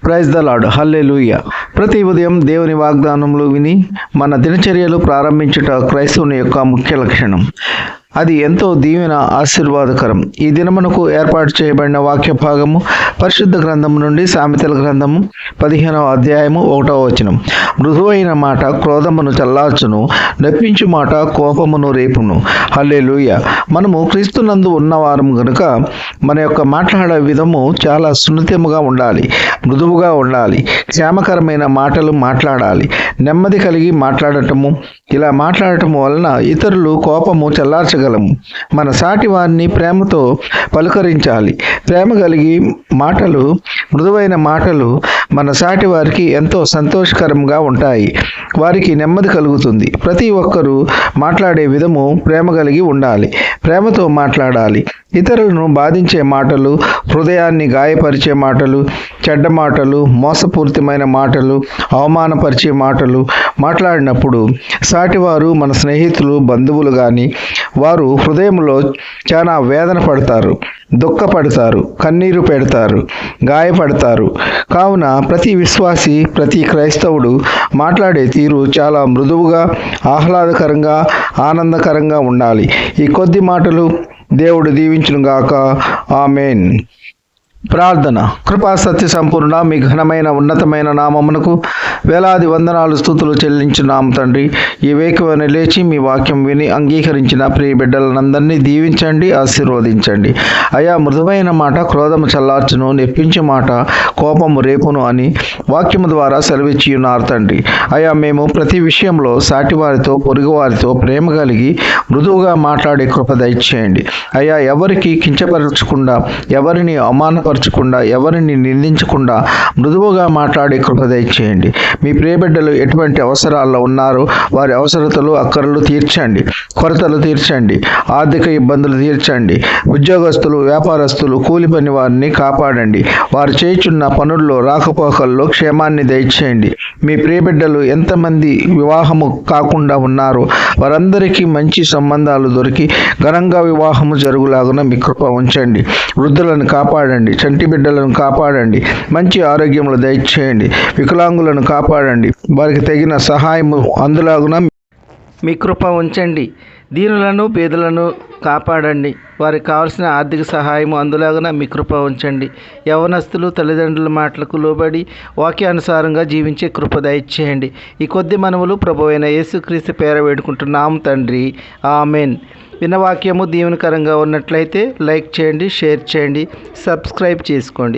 Praise the lord, హల్లెలూయా. ప్రతి ఉదయం దేవుని వాగ్దానములు విని మన దినచర్యలు ప్రారంభించుట క్రైస్తవుని యొక్క ముఖ్య లక్షణం. అది ఎంతో దీవెన, ఆశీర్వాదకరం. ఈ దినమునకు ఏర్పాటు చేయబడిన వాక్య భాగము పరిశుద్ధ గ్రంథం నుండి సామెతల గ్రంథము 15వ అధ్యాయము 1వ వచనం. మృదువైన మాట క్రోధమును చల్లార్చును, నొప్పించు మాట కోపమును రేపును. హల్లెలూయా. మనము క్రీస్తునందు ఉన్నవారం గనుక మన యొక్క మాట్లాడే విధము చాలా సున్నితముగా ఉండాలి, మృదువుగా ఉండాలి. క్షేమకరమైన మాటలు మాట్లాడాలి, నెమ్మది కలిగి మాట్లాడటము. ఇలా మాట్లాడటం వలన ఇతరులు కోపము చల్లార్చగలము. మన సాటి వారిని ప్రేమతో పలుకరించాలి. ప్రేమ కలిగి మాటలు, మృదువైన మాటలు మన సాటి వారికి ఎంతో సంతోషకరంగా ఉంటాయి. వారికి నెమ్మది కలుగుతుంది. ప్రతి ఒక్కరూ మాట్లాడే విధము ప్రేమ కలిగి ఉండాలి, ప్రేమతో మాట్లాడాలి. ఇతరులను బాధించే మాటలు, హృదయాన్ని గాయపరిచే మాటలు, చెడ్డ మాటలు, మోసపూరితమైన మాటలు, అవమానపరిచే మాటలు మాట్లాడినప్పుడు సాటివారు, మన స్నేహితులు, బంధువులు కానీ వారు హృదయంలో చాలా వేదన పడతారు, దుఃఖపడతారు, కన్నీరు పెడతారు, గాయపడతారు. కావున ప్రతి విశ్వాసి, ప్రతి క్రైస్తవుడు మాట్లాడే తీరు చాలా మృదువుగా, ఆహ్లాదకరంగా, ఆనందకరంగా ఉండాలి. ఈ కొద్ది మాటలు దేవుడు దీవించునుగాక. ఆమేన్. ప్రార్థన. కృపా సత్య సంపూర్ణ మీ ఘనమైన ఉన్నతమైన నామమునకు వేలాది వందనాలు, స్తుతులు చెల్లించున్నాము తండ్రి. ఈ వేకువని లేచి మీ వాక్యం విని అంగీకరించిన ప్రియ బిడ్డలందరినీ దీవించండి, ఆశీర్వదించండి. అయా, మృదువైన మాట క్రోధము చల్లార్చును, నెప్పించే మాట కోపము రేపును అని వాక్యము ద్వారా సెలవిచ్చి ఉన్నారు తండ్రి. అయా, మేము ప్రతి విషయంలో సాటివారితో, పొరుగువారితో ప్రేమ కలిగి మృదువుగా మాట్లాడే కృప దయచేయండి. అయా, ఎవరికి కించపరచకుండా, ఎవరిని అవమానపరచకుండా, ఎవరిని నిందించకుండా మృదువుగా మాట్లాడే కృప దయచేయండి. మీ ప్రియబిడ్డలు ఎటువంటి అవసరాల్లో ఉన్నారో వారి అవసరతలు, అక్కరలు తీర్చండి, కొరతలు తీర్చండి, ఆర్థిక ఇబ్బందులు తీర్చండి. ఉద్యోగస్తులు, వ్యాపారస్తులు, కూలి పని వారిని కాపాడండి. వారు చేయుచున్న పనుల్లో, రాకపోకల్లో క్షేమాన్ని దయచేయండి. మీ ప్రియబిడ్డలు ఎంతమంది వివాహము కాకుండా ఉన్నారో వారందరికీ మంచి సంబంధాలు దొరికి ఘనంగా వివాహము జరుగులాగున మీ కృప ఉంచండి. వృద్ధులను కాపాడండి, చంటి బిడ్డలను కాపాడండి, మంచి ఆరోగ్యములు దయచేయండి. వికలాంగులను కాపాడండి, వారికి తగిన సహాయము అందులాగున మీ కృప ఉంచండి. దీనులను, పేదలను కాపాడండి, వారికి కావలసిన ఆర్థిక సహాయము అందులాగున మీ కృప ఉంచండి. యవనస్తులు తల్లిదండ్రుల మాటలకు లోబడి వాక్యానుసారంగా జీవించే కృప దయచేయండి. ఈ కొద్ది మనవులు ప్రభువైన యేసుక్రీస్తు పేర వేడుకుంటున్నాము తండ్రి. ఆమెన్. విన్నవాక్యము దీవెనకరంగా ఉన్నట్లయితే లైక్ చేయండి, షేర్ చేయండి, సబ్స్క్రైబ్ చేసుకోండి.